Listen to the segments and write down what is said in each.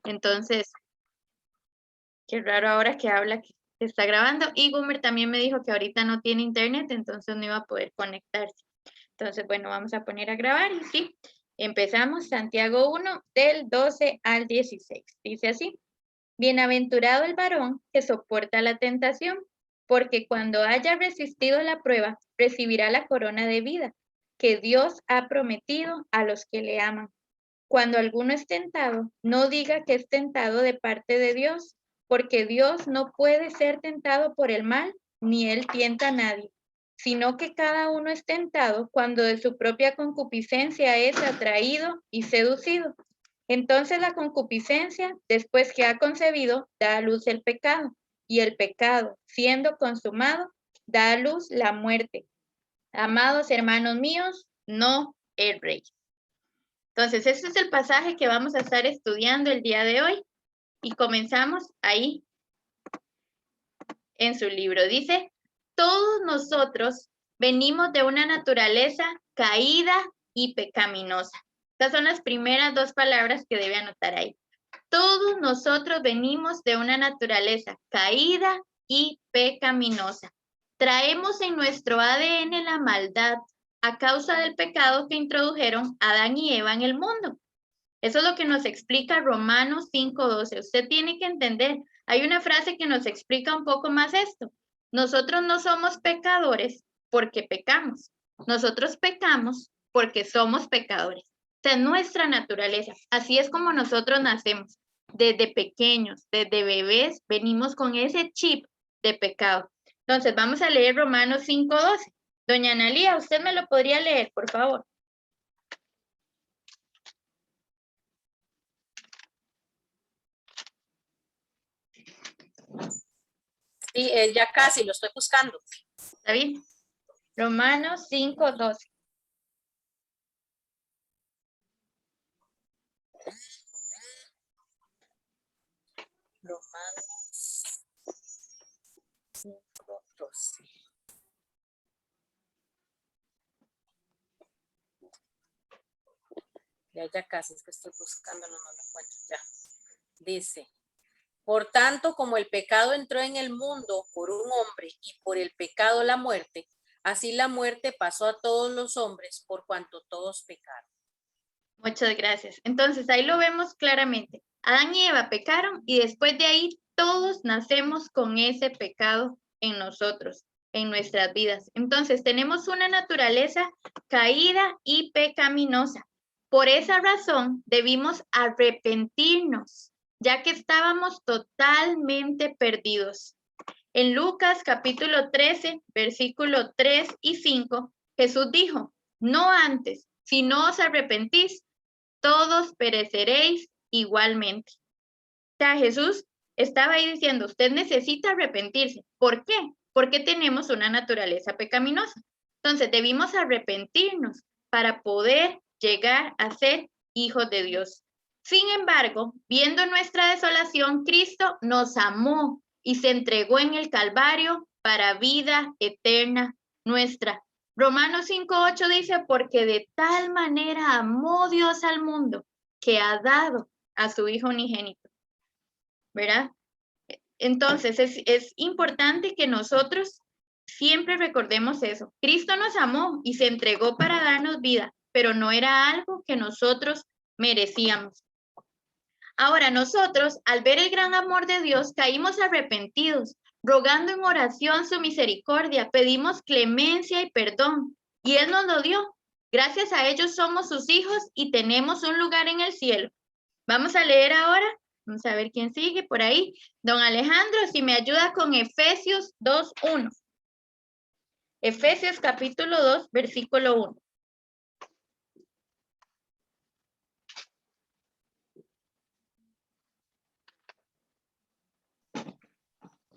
Entonces, qué raro ahora que habla que está grabando. Y Gumer también me dijo que ahorita no tiene internet, entonces no iba a poder conectarse. Entonces, bueno, vamos a poner a grabar y sí, empezamos Santiago 1 del 12 al 16. Dice así: Bienaventurado el varón que soporta la tentación, porque cuando haya resistido la prueba, recibirá la corona de vida que Dios ha prometido a los que le aman. Cuando alguno es tentado, no diga que es tentado de parte de Dios, porque Dios no puede ser tentado por el mal, ni él tienta a nadie, sino que cada uno es tentado cuando de su propia concupiscencia es atraído y seducido. Entonces la concupiscencia, después que ha concebido, da a luz el pecado, y el pecado, siendo consumado, da a luz la muerte. Amados hermanos míos, no erréis. Entonces, este es el pasaje que vamos a estar estudiando el día de hoy y comenzamos ahí en su libro. Dice, todos nosotros venimos de una naturaleza caída y pecaminosa. Estas son las primeras dos palabras que debe anotar ahí. Todos nosotros venimos de una naturaleza caída y pecaminosa. Traemos en nuestro ADN la maldad a causa del pecado que introdujeron Adán y Eva en el mundo. Eso es lo que nos explica Romanos 5:12. Usted tiene que entender, hay una frase que nos explica un poco más esto. Nosotros no somos pecadores porque pecamos. Nosotros pecamos porque somos pecadores. Esta es nuestra naturaleza. Así es como nosotros nacemos. Desde pequeños, desde bebés, venimos con ese chip de pecado. Entonces, vamos a leer Romanos 5:12. Doña Analía, ¿usted me lo podría leer, por favor? Sí, ya casi, lo estoy buscando. ¿Está bien? Romanos 5:12. Romanos 5:12. Ya casi, es que estoy buscando, no lo encuentro ya. Dice, por tanto, como el pecado entró en el mundo por un hombre y por el pecado la muerte, así la muerte pasó a todos los hombres por cuanto todos pecaron. Muchas gracias. Entonces, ahí lo vemos claramente. Adán y Eva pecaron y después de ahí todos nacemos con ese pecado en nosotros, en nuestras vidas. Entonces, tenemos una naturaleza caída y pecaminosa. Por esa razón, debimos arrepentirnos, ya que estábamos totalmente perdidos. En Lucas capítulo 13, versículo 3 y 5, Jesús dijo, no antes, si no os arrepentís, todos pereceréis igualmente. O sea, Jesús estaba ahí diciendo, usted necesita arrepentirse. ¿Por qué? Porque tenemos una naturaleza pecaminosa. Entonces, debimos arrepentirnos para poder llegar a ser hijos de Dios. Sin embargo, viendo nuestra desolación, Cristo nos amó y se entregó en el Calvario para vida eterna nuestra. Romanos 5:8 dice, porque de tal manera amó Dios al mundo que ha dado a su Hijo unigénito, ¿verdad? Entonces, es importante que nosotros siempre recordemos eso. Cristo nos amó y se entregó para darnos vida, pero no era algo que nosotros merecíamos. Ahora, nosotros, al ver el gran amor de Dios, caímos arrepentidos, rogando en oración su misericordia, pedimos clemencia y perdón, y Él nos lo dio. Gracias a ellos somos sus hijos y tenemos un lugar en el cielo. Vamos a leer ahora, vamos a ver quién sigue por ahí. Don Alejandro, si me ayuda con Efesios 2:1. Efesios capítulo 2, versículo 1.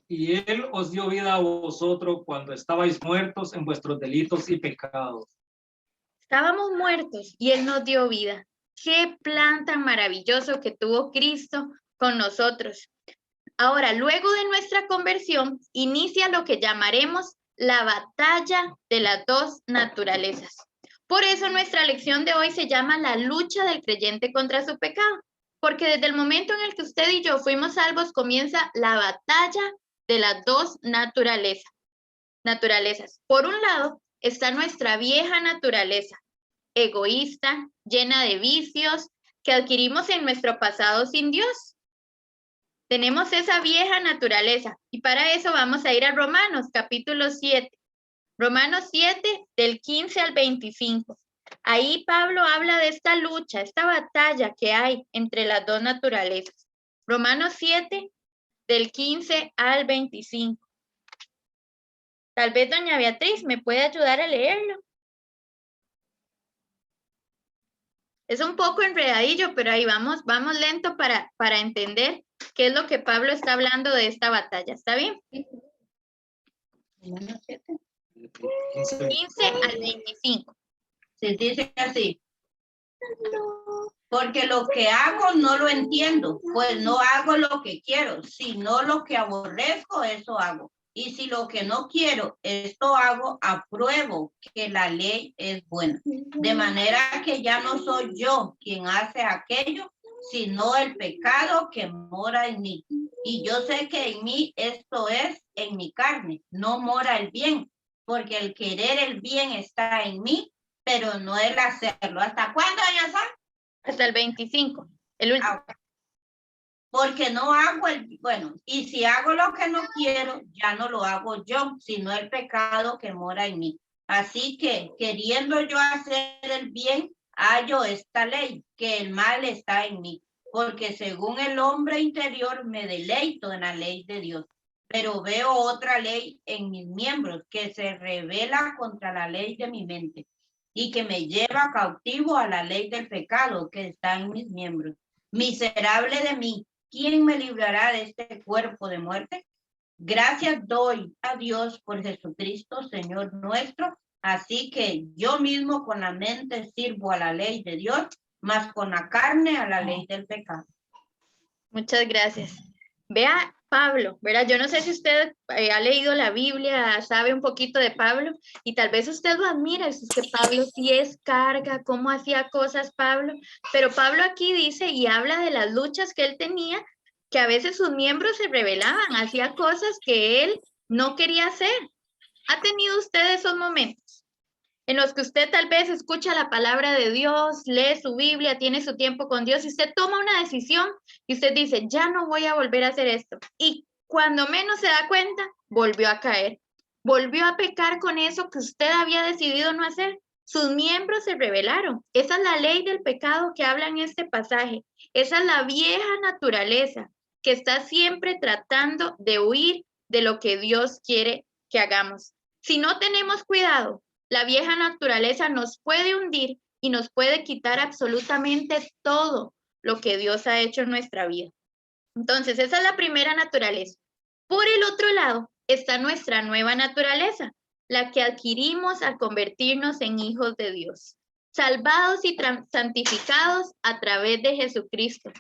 Y Él os dio vida a vosotros cuando estabais muertos en vuestros delitos y pecados. Estábamos muertos y Él nos dio vida. Qué plan tan maravilloso que tuvo Cristo con nosotros. Ahora, luego de nuestra conversión, inicia lo que llamaremos la batalla de las dos naturalezas. Por eso nuestra lección de hoy se llama la lucha del creyente contra su pecado. Porque desde el momento en el que usted y yo fuimos salvos, comienza la batalla de las dos naturalezas. Por un lado está nuestra vieja naturaleza, egoísta, llena de vicios, que adquirimos en nuestro pasado sin Dios. Tenemos esa vieja naturaleza y para eso vamos a ir a Romanos capítulo 7. Romanos 7 del 15 al 25. Ahí Pablo habla de esta lucha, esta batalla que hay entre las dos naturalezas. Romanos 7 del 15 al 25. Tal vez doña Beatriz me puede ayudar a leerlo. Es un poco enredadillo, pero ahí vamos lento para entender qué es lo que Pablo está hablando de esta batalla. ¿Está bien? 15 al 25. Se dice así. Porque lo que hago no lo entiendo, pues no hago lo que quiero, sino lo que aborrezco, eso hago. Y si lo que no quiero, esto hago, apruebo que la ley es buena. De manera que ya no soy yo quien hace aquello, sino el pecado que mora en mí. Y yo sé que en mí, esto es, en mi carne, no mora el bien, porque el querer el bien está en mí, pero no el hacerlo. ¿Hasta cuándo, Ayasa? Hasta el 25, el último. Porque no hago bueno, y si hago lo que no quiero, ya no lo hago yo, sino el pecado que mora en mí. Así que, queriendo yo hacer el bien, hallo esta ley, que el mal está en mí, porque según el hombre interior me deleito en la ley de Dios, pero veo otra ley en mis miembros que se revela contra la ley de mi mente y que me lleva cautivo a la ley del pecado que está en mis miembros. Miserable de mí, ¿quién me librará de este cuerpo de muerte? Gracias doy a Dios por Jesucristo, Señor nuestro. Así que yo mismo con la mente sirvo a la ley de Dios, mas con la carne a la ley del pecado. Muchas gracias. Vea Pablo, ¿verdad? Yo no sé si usted ha leído la Biblia, sabe un poquito de Pablo, y tal vez usted lo admira, es que Pablo sí es carga, cómo hacía cosas Pablo, pero Pablo aquí dice y habla de las luchas que él tenía, que a veces sus miembros se rebelaban, hacía cosas que él no quería hacer. ¿Ha tenido usted esos momentos en los que usted tal vez escucha la palabra de Dios, lee su Biblia, tiene su tiempo con Dios y usted toma una decisión y usted dice, ya no voy a volver a hacer esto? Y cuando menos se da cuenta, volvió a caer, volvió a pecar con eso que usted había decidido no hacer. Sus miembros se rebelaron. Esa es la ley del pecado que habla en este pasaje. Esa es la vieja naturaleza que está siempre tratando de huir de lo que Dios quiere que hagamos. Si no tenemos cuidado, la vieja naturaleza nos puede hundir y nos puede quitar absolutamente todo lo que Dios ha hecho en nuestra vida. Entonces, esa es la primera naturaleza. Por el otro lado está nuestra nueva naturaleza, la que adquirimos al convertirnos en hijos de Dios, salvados y santificados a través de Jesucristo.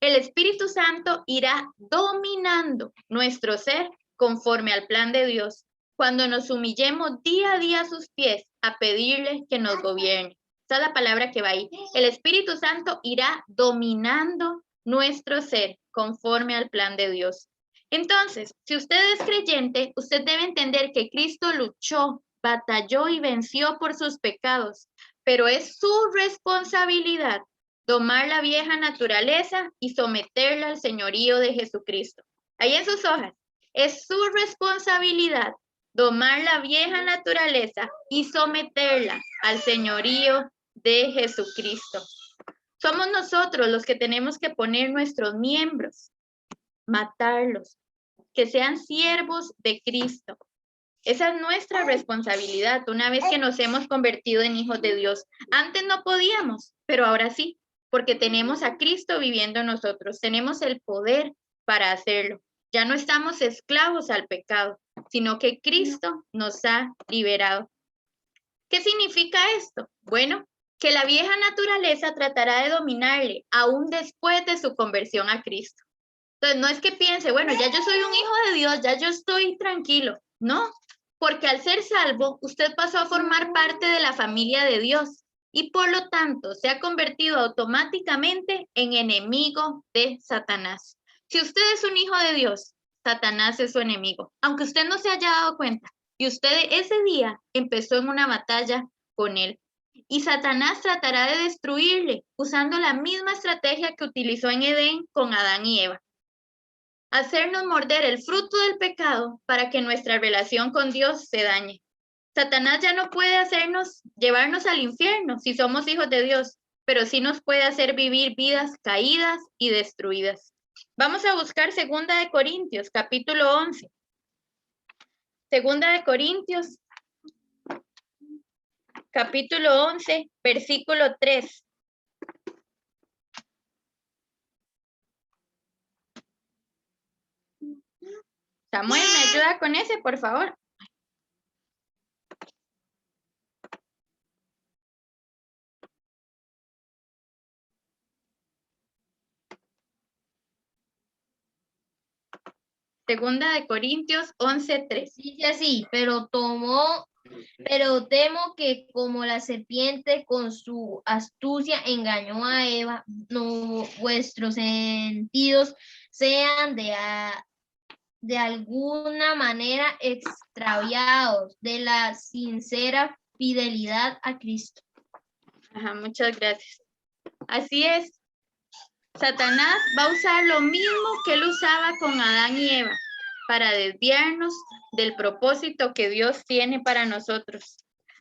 El Espíritu Santo irá dominando nuestro ser conforme al plan de Dios, cuando nos humillemos día a día a sus pies a pedirle que nos gobierne. Esa es la palabra que va ahí. El Espíritu Santo irá dominando nuestro ser conforme al plan de Dios. Entonces, si usted es creyente, usted debe entender que Cristo luchó, batalló y venció por sus pecados, pero es su responsabilidad domar la vieja naturaleza y someterla al señorío de Jesucristo. Ahí en sus hojas, es su responsabilidad domar la vieja naturaleza y someterla al señorío de Jesucristo. Somos nosotros los que tenemos que poner nuestros miembros, matarlos, que sean siervos de Cristo. Esa es nuestra responsabilidad una vez que nos hemos convertido en hijos de Dios. Antes no podíamos, pero ahora sí, porque tenemos a Cristo viviendo en nosotros. Tenemos el poder para hacerlo. Ya no estamos esclavos al pecado, sino que Cristo nos ha liberado. ¿Qué significa esto? Bueno, que la vieja naturaleza tratará de dominarle aún después de su conversión a Cristo. Entonces, no es que piense, bueno, ya yo soy un hijo de Dios, ya yo estoy tranquilo. No, porque al ser salvo, usted pasó a formar parte de la familia de Dios. y por lo tanto se ha convertido automáticamente en enemigo de Satanás. Si usted es un hijo de Dios, Satanás es su enemigo, aunque usted no se haya dado cuenta. Y usted ese día empezó en una batalla con él. Y Satanás tratará de destruirle usando la misma estrategia que utilizó en Edén con Adán y Eva. Hacernos morder el fruto del pecado para que nuestra relación con Dios se dañe. Satanás ya no puede llevarnos al infierno si somos hijos de Dios, pero sí nos puede hacer vivir vidas caídas y destruidas. Vamos a buscar 2 de Corintios, capítulo 11. 2 de Corintios, capítulo 11, versículo 3. Samuel, ¿me ayuda con ese, por favor? Segunda de Corintios 11:3. Dice así, pero temo que como la serpiente con su astucia engañó a Eva, no vuestros sentidos sean de alguna manera extraviados de la sincera fidelidad a Cristo. Ajá, muchas gracias. Así es. Satanás va a usar lo mismo que él usaba con Adán y Eva para desviarnos del propósito que Dios tiene para nosotros.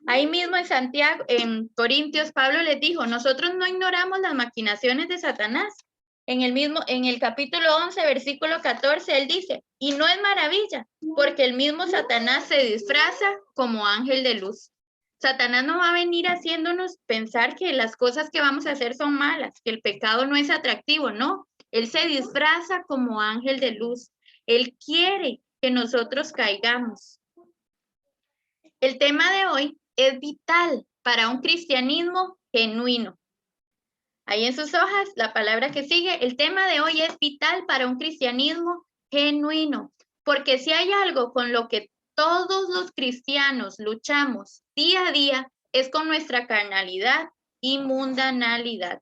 Ahí mismo en Corintios, Pablo les dijo, nosotros no ignoramos las maquinaciones de Satanás. En el capítulo 11, versículo 14, él dice, y no es maravilla, porque el mismo Satanás se disfraza como ángel de luz. Satanás no va a venir haciéndonos pensar que las cosas que vamos a hacer son malas, que el pecado no es atractivo, no. Él se disfraza como ángel de luz. Él quiere que nosotros caigamos. El tema de hoy es vital para un cristianismo genuino. Ahí en sus hojas, la palabra que sigue, el tema de hoy es vital para un cristianismo genuino, porque si hay algo con lo que todos los cristianos luchamos día a día, es con nuestra carnalidad y mundanalidad.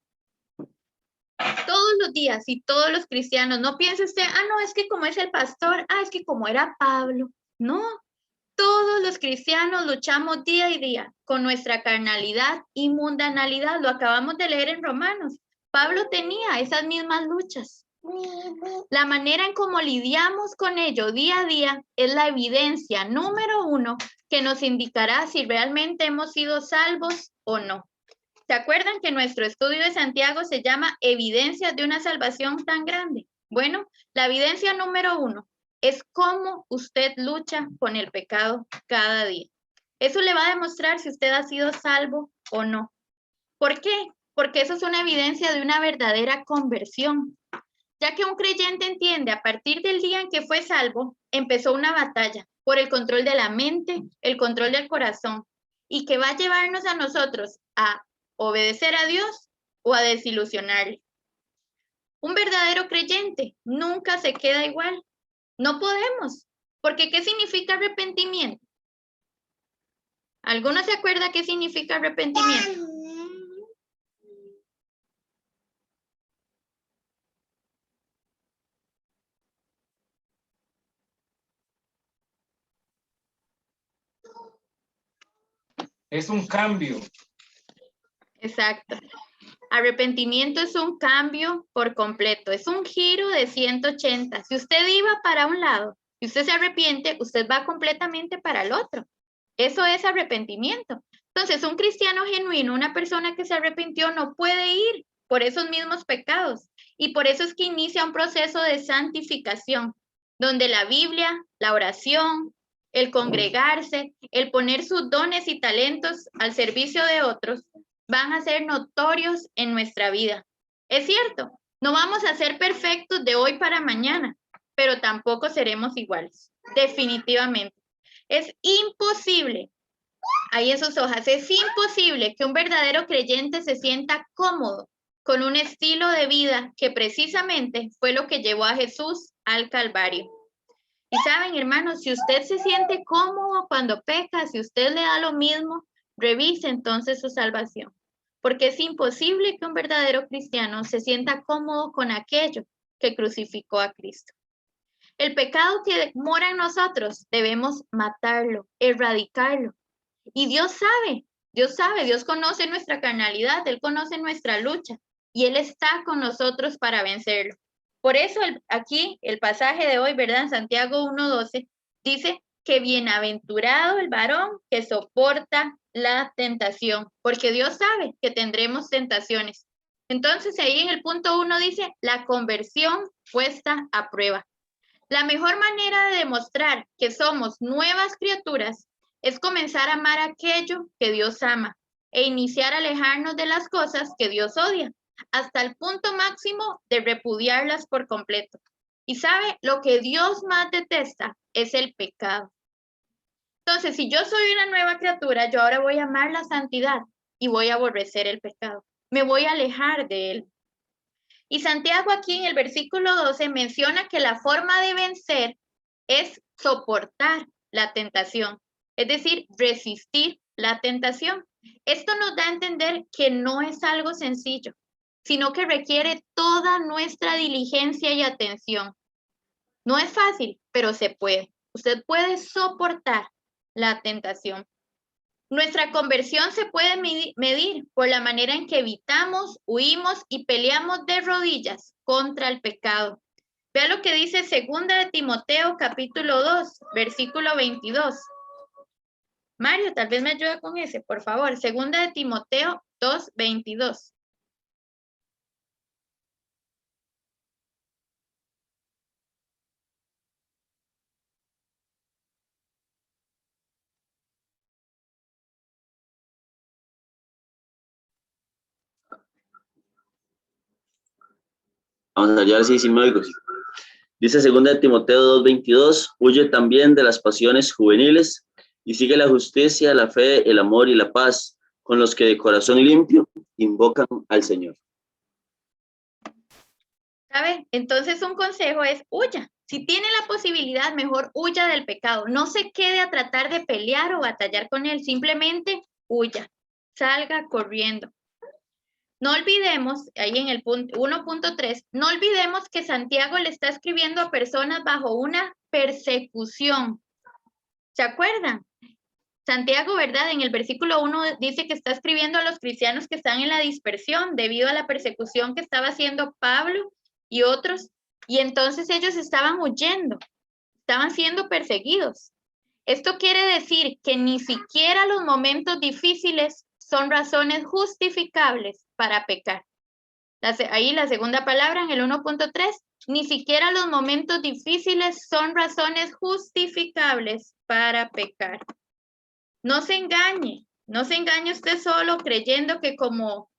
Todos los días y todos los cristianos, no piense usted, no, es que como es el pastor, es que como era Pablo. No, todos los cristianos luchamos día y día con nuestra carnalidad y mundanalidad. Lo acabamos de leer en Romanos. Pablo tenía esas mismas luchas. La manera en cómo lidiamos con ello día a día es la evidencia número 1 que nos indicará si realmente hemos sido salvos o no. ¿Se acuerdan que nuestro estudio de Santiago se llama Evidencias de una salvación tan grande? Bueno, la evidencia número 1 es cómo usted lucha con el pecado cada día. Eso le va a demostrar si usted ha sido salvo o no. ¿Por qué? Porque eso es una evidencia de una verdadera conversión. Ya que un creyente entiende a partir del día en que fue salvo, empezó una batalla por el control de la mente, el control del corazón, y que va a llevarnos a nosotros a obedecer a Dios o a desilusionarle. Un verdadero creyente nunca se queda igual. No podemos, porque ¿qué significa arrepentimiento? ¿Alguno se acuerda qué significa arrepentimiento? Es un cambio. Exacto. Arrepentimiento es un cambio por completo, es un giro de 180. Si usted iba para un lado y usted se arrepiente, usted va completamente para el otro. Eso es arrepentimiento. Entonces, un cristiano genuino, una persona que se arrepintió, no puede ir por esos mismos pecados. Y por eso es que inicia un proceso de santificación, donde la Biblia, la oración, el congregarse, el poner sus dones y talentos al servicio de otros, van a ser notorios en nuestra vida. Es cierto, no vamos a ser perfectos de hoy para mañana, pero tampoco seremos iguales, definitivamente. Es imposible, ahí en sus hojas, es imposible que un verdadero creyente se sienta cómodo con un estilo de vida que precisamente fue lo que llevó a Jesús al Calvario. Y saben, hermanos, si usted se siente cómodo cuando peca, si usted le da lo mismo, revise entonces su salvación. porque es imposible que un verdadero cristiano se sienta cómodo con aquello que crucificó a Cristo. El pecado que mora en nosotros debemos matarlo, erradicarlo. Y Dios sabe, Dios conoce nuestra carnalidad, Él conoce nuestra lucha y Él está con nosotros para vencerlo. Por eso aquí el pasaje de hoy, ¿verdad? En Santiago 1:12 dice que bienaventurado el varón que soporta la tentación, porque Dios sabe que tendremos tentaciones. Entonces ahí en el punto 1 dice la conversión puesta a prueba. La mejor manera de demostrar que somos nuevas criaturas es comenzar a amar aquello que Dios ama e iniciar a alejarnos de las cosas que Dios odia, hasta el punto máximo de repudiarlas por completo. Y sabe, lo que Dios más detesta es el pecado. Entonces, si yo soy una nueva criatura, yo ahora voy a amar la santidad y voy a aborrecer el pecado. Me voy a alejar de él. Y Santiago aquí en el versículo 12 menciona que la forma de vencer es soportar la tentación, es decir, resistir la tentación. Esto nos da a entender que no es algo sencillo, sino que requiere toda nuestra diligencia y atención. No es fácil, pero se puede. Usted puede soportar la tentación. Nuestra conversión se puede medir por la manera en que evitamos, huimos y peleamos de rodillas contra el pecado. Vea lo que dice 2 de Timoteo capítulo 2, versículo 22. Mario, tal vez me ayude con ese, por favor. 2 de Timoteo 2, 22. Vamos a ver si me oigo. Dice 2 de Timoteo 2:22, huye también de las pasiones juveniles y sigue la justicia, la fe, el amor y la paz con los que de corazón limpio invocan al Señor. ¿Sabe? Entonces un consejo es huya. Si tiene la posibilidad, mejor huya del pecado. No se quede a tratar de pelear o batallar con él. Simplemente huya. Salga corriendo. No olvidemos, ahí en el punto 1.3, no olvidemos que Santiago le está escribiendo a personas bajo una persecución. ¿Se acuerdan? Santiago, ¿verdad? En el versículo 1 dice que está escribiendo a los cristianos que están en la dispersión debido a la persecución que estaba haciendo Pablo y otros. Y entonces ellos estaban huyendo, estaban siendo perseguidos. Esto quiere decir que ni siquiera los momentos difíciles son razones justificables para pecar. Ahí la segunda palabra en el 1.3, ni siquiera los momentos difíciles son razones justificables para pecar. No se engañe usted solo creyendo que como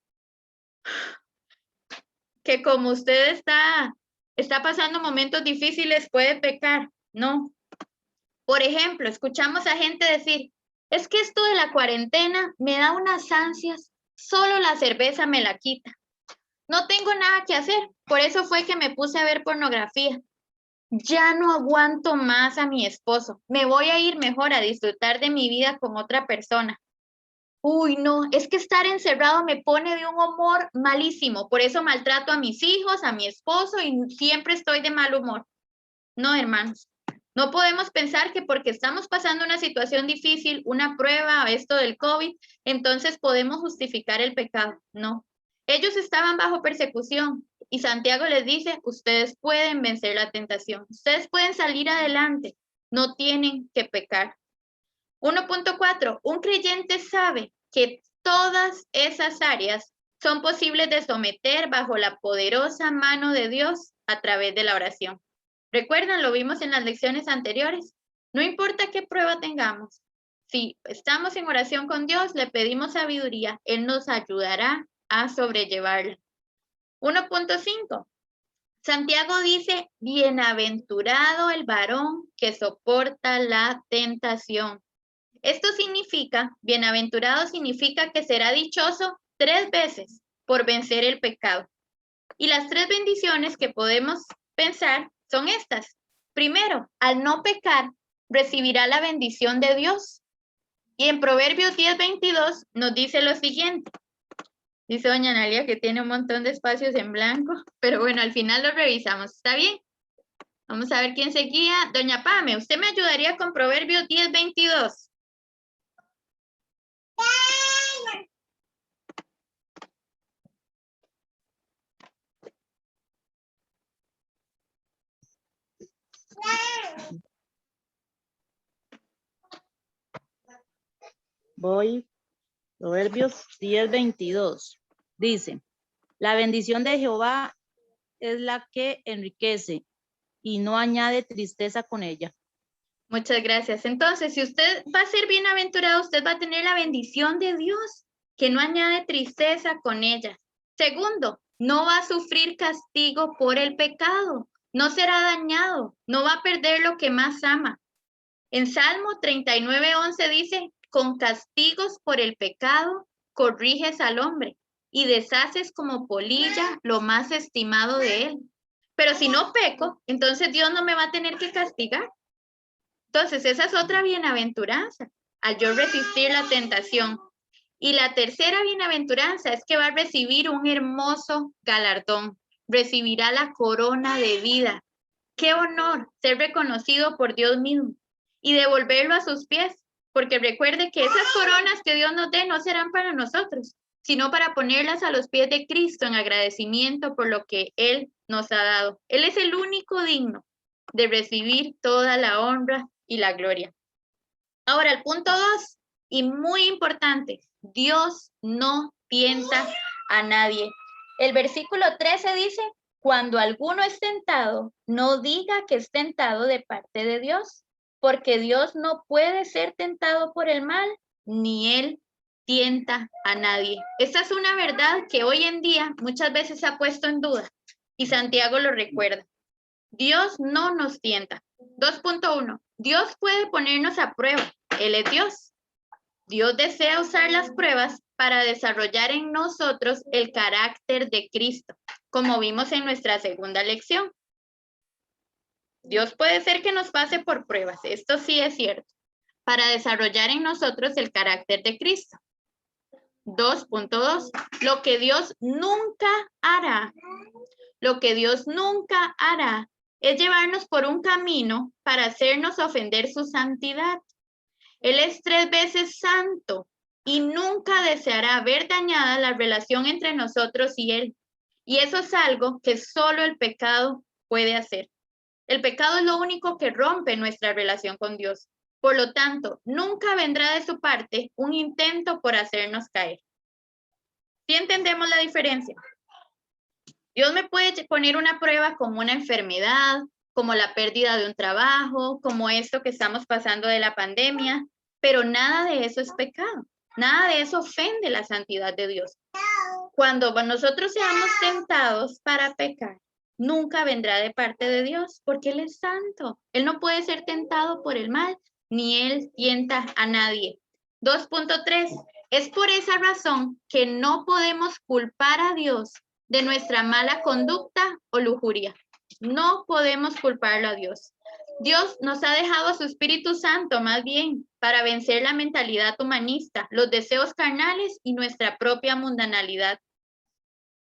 usted está pasando momentos difíciles puede pecar. No. Por ejemplo, escuchamos a gente decir, es que esto de la cuarentena me da unas ansias, solo la cerveza me la quita. No tengo nada que hacer, por eso fue que me puse a ver pornografía. Ya no aguanto más a mi esposo, me voy a ir mejor a disfrutar de mi vida con otra persona. Uy, no, es que estar encerrado me pone de un humor malísimo, por eso maltrato a mis hijos, a mi esposo y siempre estoy de mal humor. No, hermanos. No podemos pensar que porque estamos pasando una situación difícil, una prueba, esto del COVID, entonces podemos justificar el pecado. No. Ellos estaban bajo persecución y Santiago les dice, ustedes pueden vencer la tentación. Ustedes pueden salir adelante. No tienen que pecar. 1.4. Un creyente sabe que todas esas áreas son posibles de someter bajo la poderosa mano de Dios a través de la oración. ¿Recuerdan? Lo vimos en las lecciones anteriores. No importa qué prueba tengamos. Si estamos en oración con Dios, le pedimos sabiduría, Él nos ayudará a sobrellevarla. 1.5. Santiago dice, bienaventurado el varón que soporta la tentación. Esto significa, bienaventurado significa que será dichoso 3 veces por vencer el pecado. Y las 3 bendiciones que podemos pensar son estas. Primero, al no pecar, recibirá la bendición de Dios. Y en Proverbios 10:22 nos dice lo siguiente. Dice doña Analia que tiene un montón de espacios en blanco, pero bueno, al final lo revisamos. ¿Está bien? Vamos a ver quién seguía. Doña Pame, ¿usted me ayudaría con Proverbios 10:22? Voy, Proverbios 10:22. Dice, la bendición de Jehová es la que enriquece y no añade tristeza con ella. Muchas gracias. Entonces, si usted va a ser bienaventurado, usted va a tener la bendición de Dios, que no añade tristeza con ella. Segundo, no va a sufrir castigo por el pecado, no será dañado, no va a perder lo que más ama. En Salmo 39:11 dice, con castigos por el pecado, corriges al hombre y deshaces como polilla lo más estimado de él. Pero si no peco, entonces Dios no me va a tener que castigar. Entonces, esa es otra bienaventuranza, al yo resistir la tentación. Y la tercera bienaventuranza es que va a recibir un hermoso galardón, recibirá la corona de vida. Qué honor ser reconocido por Dios mismo y devolverlo a sus pies, porque recuerde que esas coronas que Dios nos dé no serán para nosotros, sino para ponerlas a los pies de Cristo en agradecimiento por lo que Él nos ha dado. Él es el único digno de recibir toda la honra y la gloria. Ahora, el punto 2, y muy importante, Dios no tienta a nadie. El versículo 13 dice, cuando alguno es tentado, no diga que es tentado de parte de Dios, porque Dios no puede ser tentado por el mal, ni Él tienta a nadie. Esta es una verdad que hoy en día muchas veces se ha puesto en duda, y Santiago lo recuerda. Dios no nos tienta. 2.1. Dios puede ponernos a prueba. Él es Dios. Dios desea usar las pruebas para desarrollar en nosotros el carácter de Cristo, como vimos en nuestra segunda lección. Dios puede ser que nos pase por pruebas, esto sí es cierto, para desarrollar en nosotros el carácter de Cristo. 2.2. Lo que Dios nunca hará es llevarnos por un camino para hacernos ofender su santidad. Él es 3 veces santo y nunca deseará ver dañada la relación entre nosotros y Él. Y eso es algo que solo el pecado puede hacer. El pecado es lo único que rompe nuestra relación con Dios. Por lo tanto, nunca vendrá de su parte un intento por hacernos caer. ¿Sí entendemos la diferencia? Dios me puede poner una prueba como una enfermedad, como la pérdida de un trabajo, como esto que estamos pasando de la pandemia, pero nada de eso es pecado. Nada de eso ofende la santidad de Dios. Cuando nosotros seamos tentados para pecar, nunca vendrá de parte de Dios, porque Él es santo. Él no puede ser tentado por el mal, ni Él tienta a nadie. 2.3. Es por esa razón que no podemos culpar a Dios de nuestra mala conducta o lujuria. No podemos culparlo a Dios. Dios nos ha dejado a su Espíritu Santo, más bien, para vencer la mentalidad humanista, los deseos carnales y nuestra propia mundanalidad.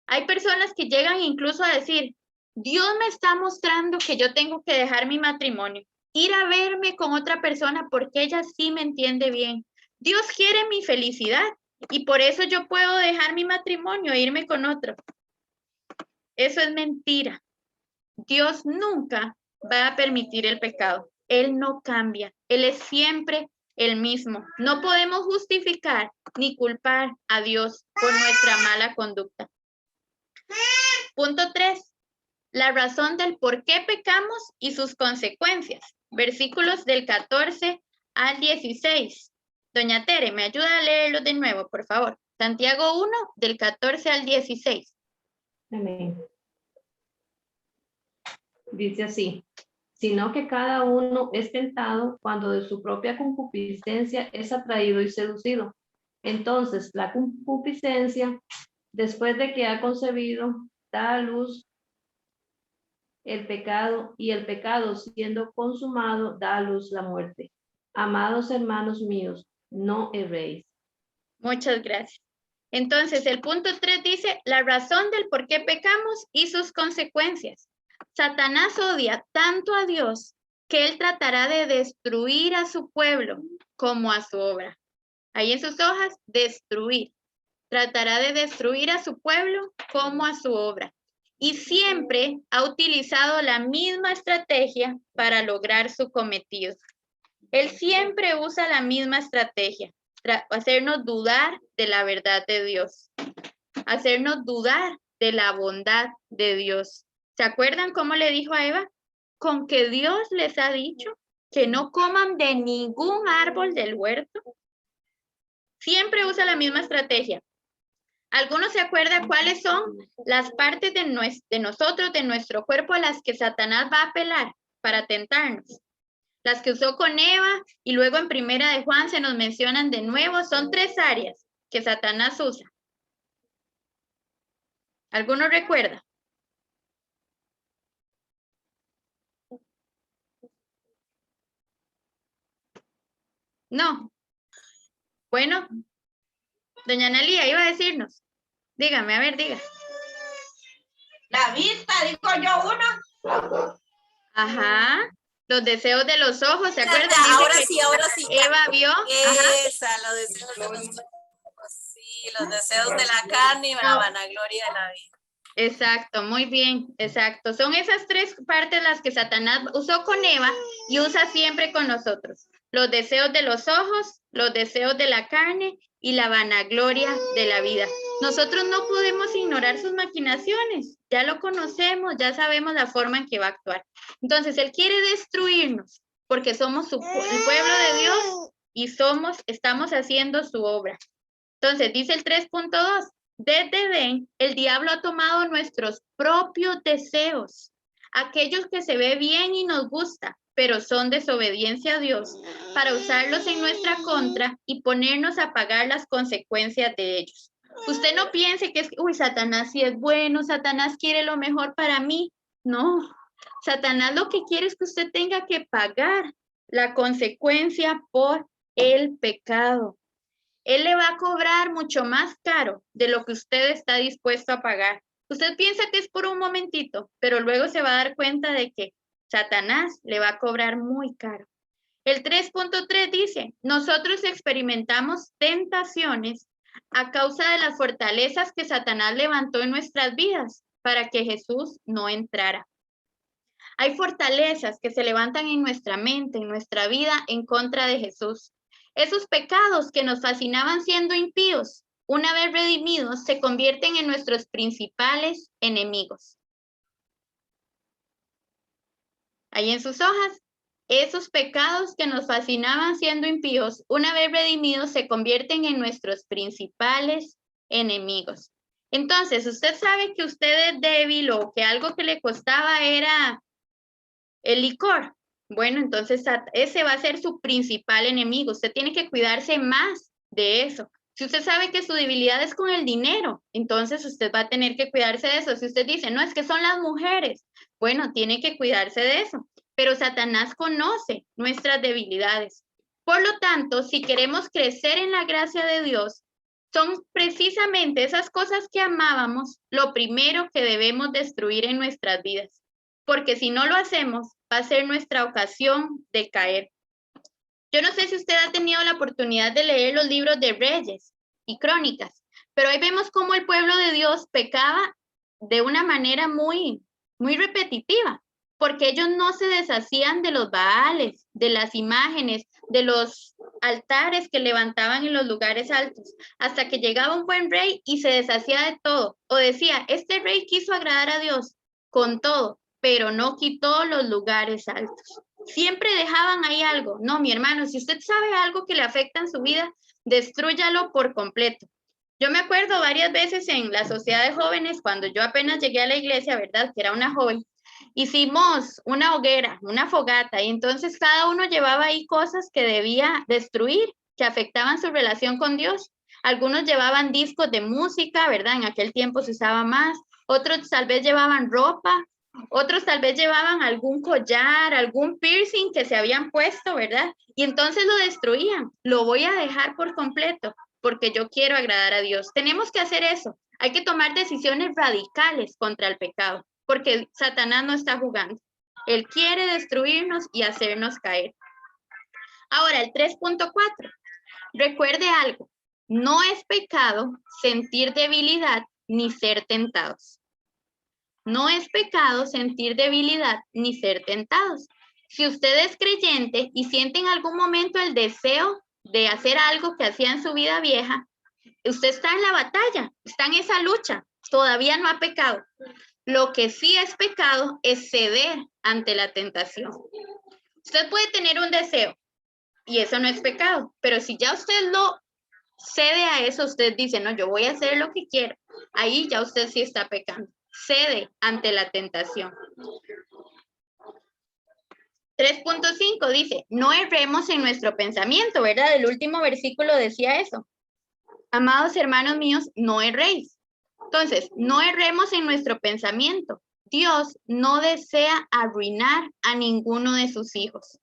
Hay personas que llegan incluso a decir, Dios me está mostrando que yo tengo que dejar mi matrimonio, ir a verme con otra persona porque ella sí me entiende bien. Dios quiere mi felicidad y por eso yo puedo dejar mi matrimonio e irme con otro. Eso es mentira. Dios nunca va a permitir el pecado. Él no cambia. Él es siempre el mismo. No podemos justificar ni culpar a Dios por nuestra mala conducta. Punto 3. La razón del por qué pecamos y sus consecuencias. Versículos del 14 al 16. Doña Tere, ¿me ayuda a leerlo de nuevo, por favor? Santiago 1, del 14 al 16. Amén. Dice así, sino que cada uno es tentado cuando de su propia concupiscencia es atraído y seducido. Entonces, la concupiscencia, después de que ha concebido, da a luz el pecado, y el pecado, siendo consumado, da a luz la muerte. Amados hermanos míos, no erréis. Muchas gracias. Entonces, el punto 3 dice la razón del por qué pecamos y sus consecuencias. Satanás odia tanto a Dios que él tratará de destruir a su pueblo como a su obra. Ahí en sus hojas, destruir. Tratará de destruir a su pueblo como a su obra. Y siempre ha utilizado la misma estrategia para lograr su cometido. Él siempre usa la misma estrategia, hacernos dudar de la verdad de Dios, hacernos dudar de la bondad de Dios. ¿Se acuerdan cómo le dijo a Eva? Con que Dios les ha dicho que no coman de ningún árbol del huerto. Siempre usa la misma estrategia. ¿Alguno se acuerda cuáles son las partes de nosotros, de nuestro cuerpo, a las que Satanás va a apelar para tentarnos? Las que usó con Eva y luego en Primera de Juan se nos mencionan de nuevo. Son 3 áreas que Satanás usa. ¿Alguno recuerda? No. Bueno, doña Analía iba a decirnos. Dígame, a ver, diga. La vista, digo yo uno. Ajá. Los deseos de los ojos, ¿se acuerdan? Ahora sí. Eva vio. Esa, los deseos de los ojos. Sí, los deseos de la carne y la vanagloria de la vida. Exacto, muy bien, exacto. Son esas 3 partes las que Satanás usó con Eva y usa siempre con nosotros. Los deseos de los ojos, los deseos de la carne y la vanagloria de la vida. Nosotros no podemos ignorar sus maquinaciones. Ya lo conocemos, ya sabemos la forma en que va a actuar. Entonces, él quiere destruirnos porque somos el pueblo de Dios y estamos haciendo su obra. Entonces, dice el 3.2. Desde Edén, el diablo ha tomado nuestros propios deseos, aquellos que se ve bien y nos gusta, pero son desobediencia a Dios, para usarlos en nuestra contra y ponernos a pagar las consecuencias de ellos. Usted no piense que Satanás sí es bueno, Satanás quiere lo mejor para mí. No, Satanás lo que quiere es que usted tenga que pagar la consecuencia por el pecado. Él le va a cobrar mucho más caro de lo que usted está dispuesto a pagar. Usted piensa que es por un momentito, pero luego se va a dar cuenta de que Satanás le va a cobrar muy caro. El 3.3 dice, nosotros experimentamos tentaciones a causa de las fortalezas que Satanás levantó en nuestras vidas para que Jesús no entrara. Hay fortalezas que se levantan en nuestra mente, en nuestra vida, en contra de Jesús. Esos pecados que nos fascinaban siendo impíos, una vez redimidos, se convierten en nuestros principales enemigos. Ahí en sus hojas, esos pecados que nos fascinaban siendo impíos, una vez redimidos, se convierten en nuestros principales enemigos. Entonces, usted sabe que usted es débil o que algo que le costaba era el licor. Bueno, entonces ese va a ser su principal enemigo. Usted tiene que cuidarse más de eso. Si usted sabe que su debilidad es con el dinero, entonces usted va a tener que cuidarse de eso. Si usted dice, no, es que son las mujeres, bueno, tiene que cuidarse de eso. Pero Satanás conoce nuestras debilidades. Por lo tanto, si queremos crecer en la gracia de Dios, son precisamente esas cosas que amábamos lo primero que debemos destruir en nuestras vidas. Porque si no lo hacemos, va a ser nuestra ocasión de caer. Yo no sé si usted ha tenido la oportunidad de leer los libros de Reyes y Crónicas, pero ahí vemos cómo el pueblo de Dios pecaba de una manera muy repetitiva, porque ellos no se deshacían de los baales, de las imágenes, de los altares que levantaban en los lugares altos, hasta que llegaba un buen rey y se deshacía de todo, o decía, este rey quiso agradar a Dios con todo, pero no quitó los lugares altos. Siempre dejaban ahí algo. No, mi hermano, si usted sabe algo que le afecta en su vida, destrúyalo por completo. Yo me acuerdo varias veces en la sociedad de jóvenes, cuando yo apenas llegué a la iglesia, ¿verdad? Que era una joven, hicimos una hoguera, una fogata, y entonces cada uno llevaba ahí cosas que debía destruir, que afectaban su relación con Dios. Algunos llevaban discos de música, ¿verdad? En aquel tiempo se usaba más. Otros tal vez llevaban ropa. Otros tal vez llevaban algún collar, algún piercing que se habían puesto, ¿verdad? Y entonces lo destruían. Lo voy a dejar por completo, porque yo quiero agradar a Dios. Tenemos que hacer eso. Hay que tomar decisiones radicales contra el pecado, porque Satanás no está jugando. Él quiere destruirnos y hacernos caer. Ahora, el 3.4. Recuerde algo. No es pecado sentir debilidad ni ser tentados. No es pecado sentir debilidad ni ser tentados. Si usted es creyente y siente en algún momento el deseo de hacer algo que hacía en su vida vieja, usted está en la batalla, está en esa lucha, todavía no ha pecado. Lo que sí es pecado es ceder ante la tentación. Usted puede tener un deseo y eso no es pecado, pero si ya usted lo cede a eso, usted dice, no, yo voy a hacer lo que quiero, ahí ya usted sí está pecando. Cede ante la tentación. 3.5 dice, no erremos en nuestro pensamiento, ¿verdad? El último versículo decía eso. Amados hermanos míos, no erréis. Entonces, no erremos en nuestro pensamiento. Dios no desea arruinar a ninguno de sus hijos.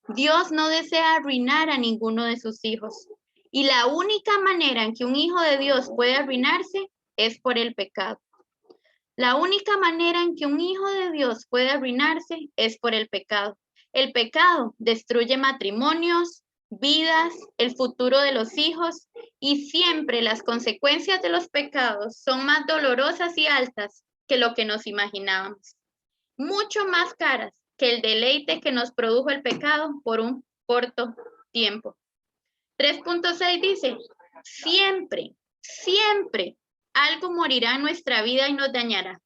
Dios no desea arruinar a ninguno de sus hijos. Y la única manera en que un hijo de Dios puede arruinarse es por el pecado. La única manera en que un hijo de Dios puede arruinarse es por el pecado. El pecado destruye matrimonios, vidas, el futuro de los hijos, y siempre las consecuencias de los pecados son más dolorosas y altas que lo que nos imaginábamos. Mucho más caras que el deleite que nos produjo el pecado por un corto tiempo. 3.6 dice, siempre, siempre algo morirá en nuestra vida y nos dañará.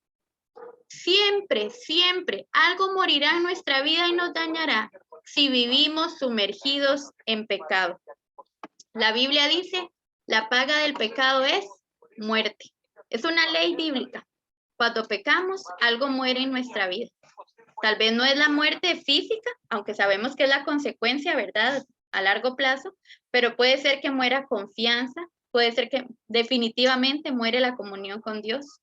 Siempre, siempre algo morirá en nuestra vida y nos dañará si vivimos sumergidos en pecado. La Biblia dice, la paga del pecado es muerte. Es una ley bíblica. Cuando pecamos, algo muere en nuestra vida. Tal vez no es la muerte física, aunque sabemos que es la consecuencia, ¿verdad? A largo plazo, pero puede ser que muera confianza, puede ser que definitivamente muere la comunión con Dios.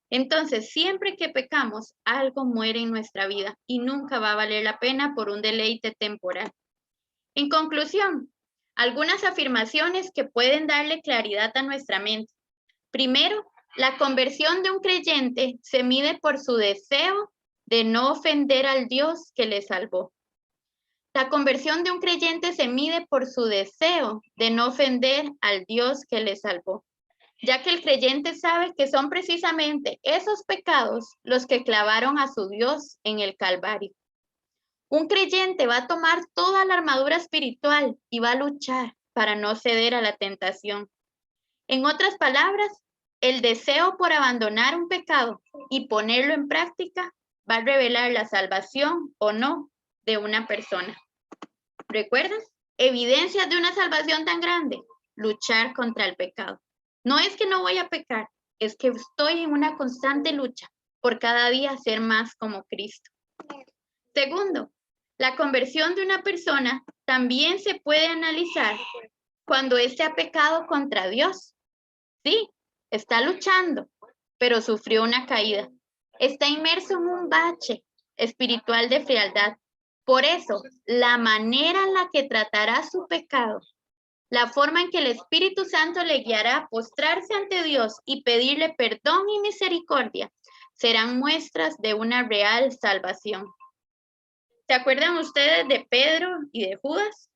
Entonces, siempre que pecamos, algo muere en nuestra vida y nunca va a valer la pena por un deleite temporal. En conclusión, algunas afirmaciones que pueden darle claridad a nuestra mente. Primero, la conversión de un creyente se mide por su deseo de no ofender al Dios que le salvó. La conversión de un creyente se mide por su deseo de no ofender al Dios que le salvó, ya que el creyente sabe que son precisamente esos pecados los que clavaron a su Dios en el Calvario. Un creyente va a tomar toda la armadura espiritual y va a luchar para no ceder a la tentación. En otras palabras, el deseo por abandonar un pecado y ponerlo en práctica va a revelar la salvación o no de una persona. ¿Recuerdan? Evidencias de una salvación tan grande, luchar contra el pecado. No es que no voy a pecar, es que estoy en una constante lucha por cada día ser más como Cristo. Segundo, la conversión de una persona también se puede analizar cuando éste ha pecado contra Dios. Sí, está luchando, pero sufrió una caída. Está inmerso en un bache espiritual de frialdad. Por eso, la manera en la que tratará su pecado, la forma en que el Espíritu Santo le guiará a postrarse ante Dios y pedirle perdón y misericordia, serán muestras de una real salvación. ¿Se acuerdan ustedes de Pedro y de Judas?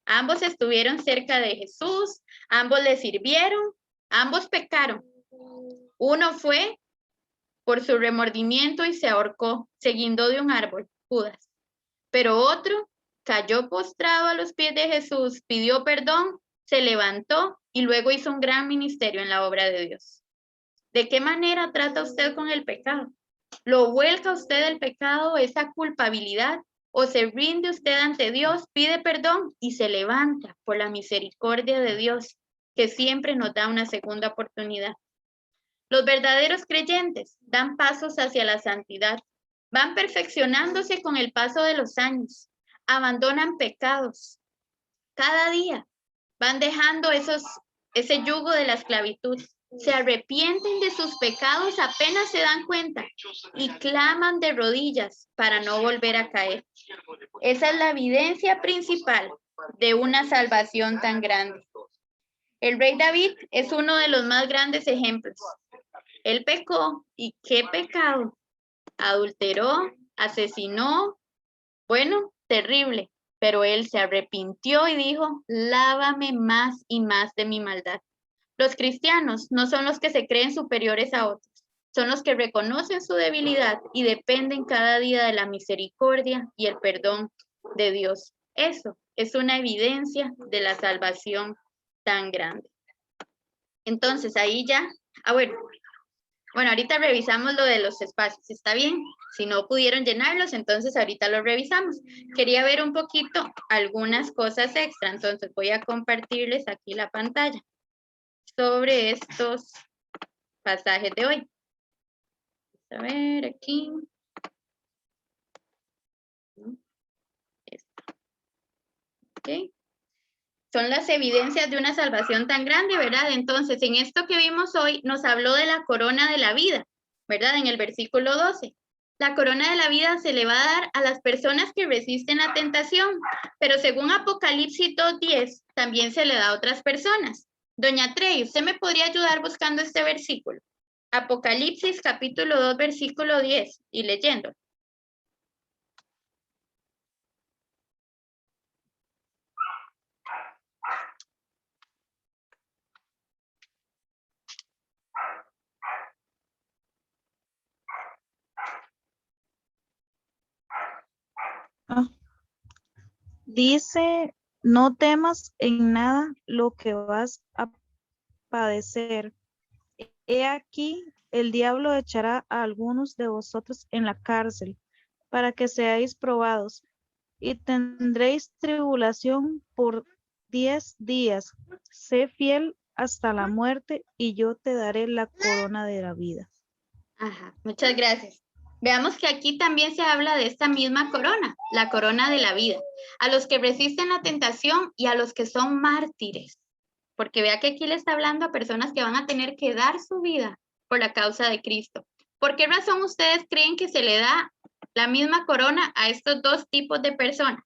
Ambos estuvieron cerca de Jesús, ambos le sirvieron, ambos pecaron. Uno fue por su remordimiento y se ahorcó, se guindó de un árbol, Judas. Pero otro cayó postrado a los pies de Jesús, pidió perdón, se levantó y luego hizo un gran ministerio en la obra de Dios. ¿De qué manera trata usted con el pecado? ¿Lo vuelca usted el pecado, esa culpabilidad? ¿O se rinde usted ante Dios, pide perdón y se levanta por la misericordia de Dios, que siempre nos da una segunda oportunidad? Los verdaderos creyentes dan pasos hacia la santidad, van perfeccionándose con el paso de los años, abandonan pecados. Cada día van dejando ese yugo de la esclavitud. Se arrepienten de sus pecados apenas se dan cuenta y claman de rodillas para no volver a caer. Esa es la evidencia principal de una salvación tan grande. El rey David es uno de los más grandes ejemplos. Él pecó, ¿y qué pecado? Adulteró, asesinó, bueno, terrible, pero él se arrepintió y dijo, lávame más y más de mi maldad. Los cristianos no son los que se creen superiores a otros, son los que reconocen su debilidad y dependen cada día de la misericordia y el perdón de Dios. Eso es una evidencia de la salvación tan grande. Entonces, ahí ya, bueno, ahorita revisamos lo de los espacios, ¿está bien? Si no pudieron llenarlos, entonces ahorita lo revisamos. Quería ver un poquito algunas cosas extra, entonces voy a compartirles aquí la pantalla sobre estos pasajes de hoy. A ver, aquí. Ok. Son las evidencias de una salvación tan grande, ¿verdad? Entonces, en esto que vimos hoy, nos habló de la corona de la vida, ¿verdad? En el versículo 12. La corona de la vida se le va a dar a las personas que resisten la tentación, pero según Apocalipsis 2:10, también se le da a otras personas. Doña Trey, ¿usted me podría ayudar buscando este versículo? Apocalipsis capítulo 2, versículo 10, y leyendo. Dice, no temas en nada lo que vas a padecer. He aquí, el diablo echará a algunos de vosotros en la cárcel, para que seáis probados, y tendréis tribulación por 10 días. Sé fiel hasta la muerte, y yo te daré la corona de la vida. Ajá, muchas gracias. Veamos que aquí también se habla de esta misma corona, la corona de la vida, a los que resisten la tentación y a los que son mártires. Porque vea que aquí le está hablando a personas que van a tener que dar su vida por la causa de Cristo. ¿Por qué razón ustedes creen que se le da la misma corona a estos dos tipos de personas?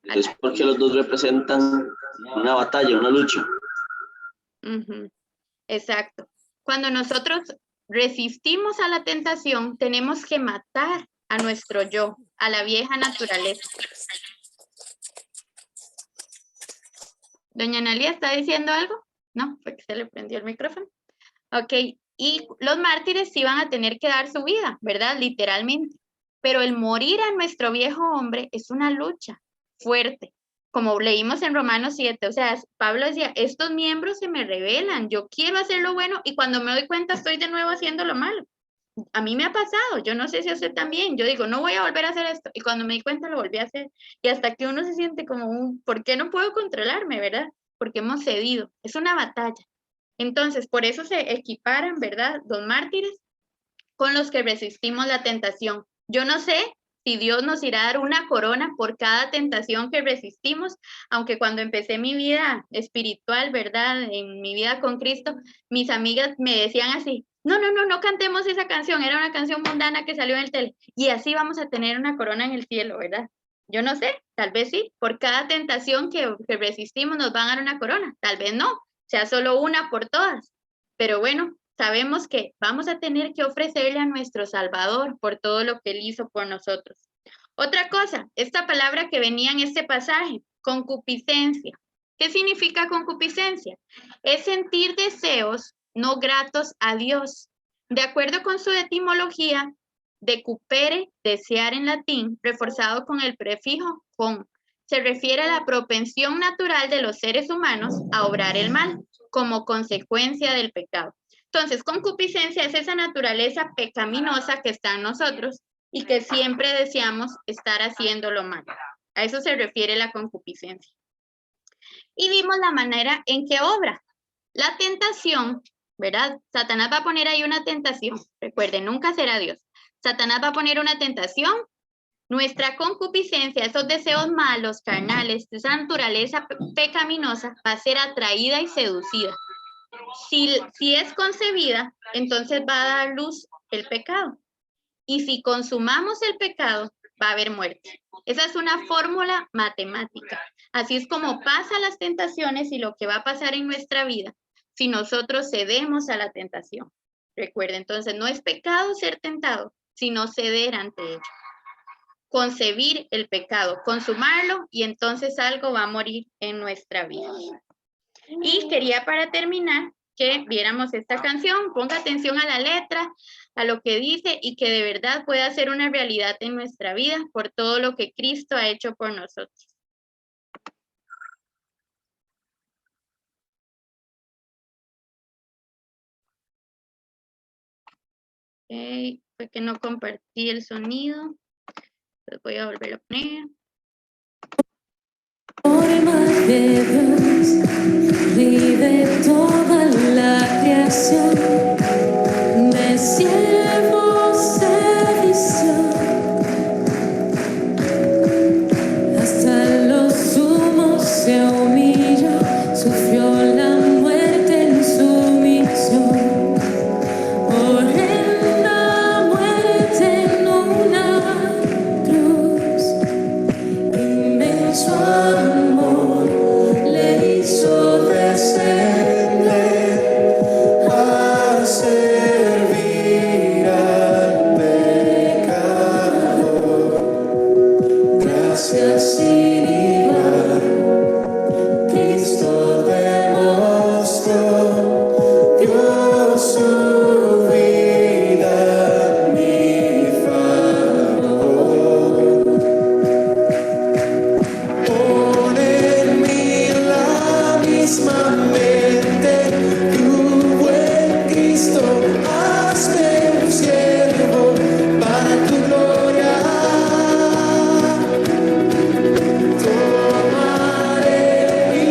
Es porque los dos representan una batalla, una lucha. Exacto. Cuando nosotros resistimos a la tentación, tenemos que matar a nuestro yo, a la vieja naturaleza. Doña Analia, ¿está diciendo algo? No, fue que se le prendió el micrófono. Ok, y los mártires sí van a tener que dar su vida, ¿verdad? Literalmente. Pero el morir a nuestro viejo hombre es una lucha fuerte, como leímos en Romanos 7, o sea, Pablo decía, estos miembros se me rebelan, yo quiero hacer lo bueno y cuando me doy cuenta estoy de nuevo haciendo lo malo. A mí me ha pasado, yo no sé si a usted también, yo digo, no voy a volver a hacer esto y cuando me di cuenta lo volví a hacer y hasta que uno se siente como ¿por qué no puedo controlarme, verdad? Porque hemos cedido, es una batalla. Entonces, por eso se equiparan, ¿verdad? Los mártires con los que resistimos la tentación. Yo no sé si Dios nos irá a dar una corona por cada tentación que resistimos, aunque cuando empecé mi vida espiritual, ¿verdad? En mi vida con Cristo, mis amigas me decían así, no cantemos esa canción, era una canción mundana que salió en el tele, y así vamos a tener una corona en el cielo, ¿verdad? Yo no sé, tal vez sí, por cada tentación que resistimos nos van a dar una corona, tal vez no, sea solo una por todas, pero bueno, sabemos que vamos a tener que ofrecerle a nuestro Salvador por todo lo que Él hizo por nosotros. Otra cosa, esta palabra que venía en este pasaje, concupiscencia. ¿Qué significa concupiscencia? Es sentir deseos no gratos a Dios. De acuerdo con su etimología, decupere, desear en latín, reforzado con el prefijo con, se refiere a la propensión natural de los seres humanos a obrar el mal como consecuencia del pecado. Entonces, concupiscencia es esa naturaleza pecaminosa que está en nosotros y que siempre deseamos estar haciendo lo malo. A eso se refiere la concupiscencia. Y vimos la manera en que obra. La tentación, ¿verdad? Satanás va a poner ahí una tentación. Recuerden, nunca será Dios. Satanás va a poner una tentación. Nuestra concupiscencia, esos deseos malos, carnales, esa naturaleza pecaminosa, va a ser atraída y seducida. Si es concebida, entonces va a dar luz el pecado. Y si consumamos el pecado, va a haber muerte. Esa es una fórmula matemática. Así es como pasan las tentaciones y lo que va a pasar en nuestra vida si nosotros cedemos a la tentación. Recuerden, entonces, no es pecado ser tentado, sino ceder ante ello. Concebir el pecado, consumarlo, y entonces algo va a morir en nuestra vida. Y quería para terminar que viéramos esta canción, ponga atención a la letra, a lo que dice y que de verdad pueda ser una realidad en nuestra vida por todo lo que Cristo ha hecho por nosotros. Ok, fue que no compartí el sonido. Entonces voy a volver a poner. Forma de Dios, vive toda la creación, de siervo servicio, hasta los sumos se humilló, sufrió la muerte en sumisión. Horrenda muerte en una cruz, inmenso amor le hizo descender a servir al pecador. Gracias sin igual, Cristo demostró, dio su vida a mi favor. Pon en mí la misma mente, tu buen Cristo, hazme un siervo para tu gloria. Tomaré mi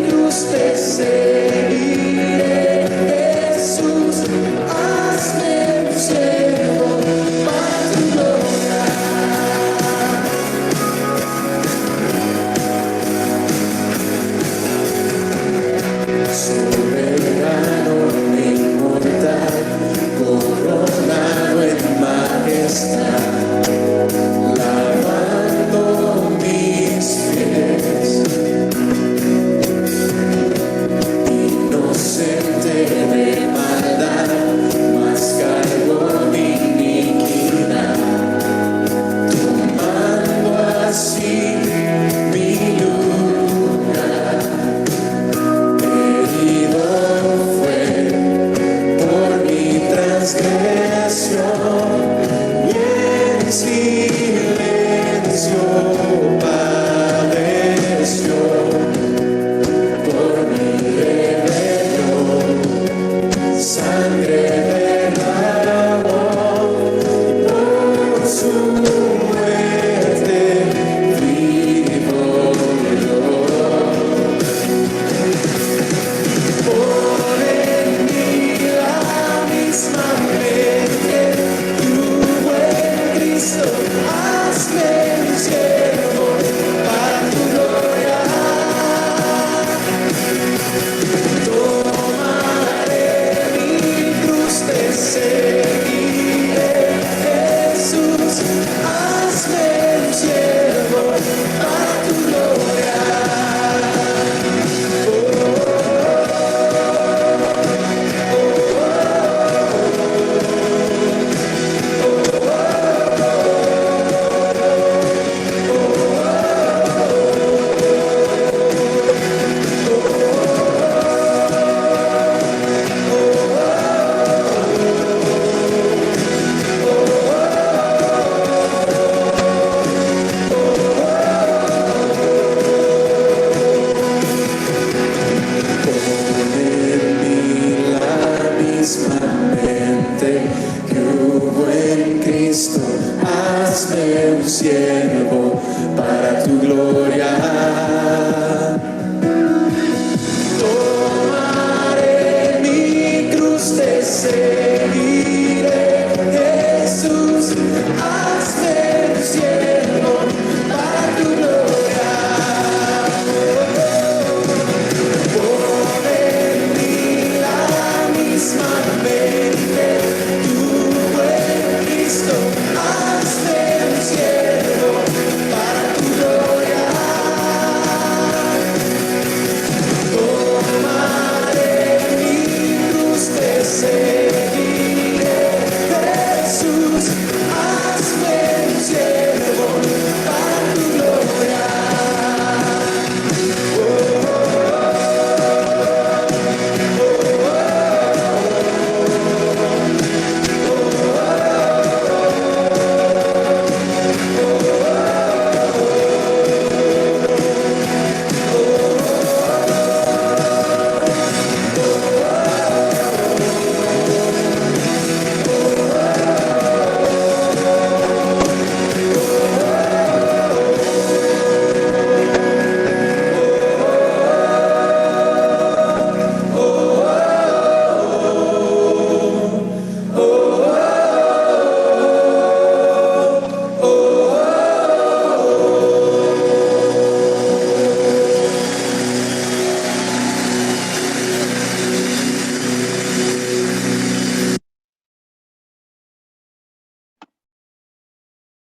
cruz, te seguiré, Jesús, hazme un siervo para tu gloria. Soberano e inmortal, coronado en majestad, lavando mis pies, inocente de maldad, mas cargó mi iniquidad, tomando así mi lugar. Herido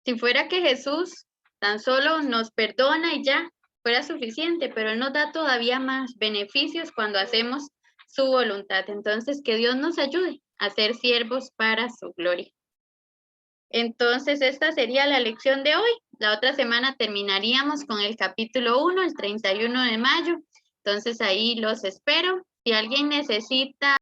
Si fuera que Jesús tan solo nos perdona y ya fuera suficiente, pero Él nos da todavía más beneficios cuando hacemos su voluntad. Entonces, que Dios nos ayude a ser siervos para su gloria. Entonces, esta sería la lección de hoy. La otra semana terminaríamos con el capítulo 1, el 31 de mayo. Entonces, ahí los espero. Si alguien necesita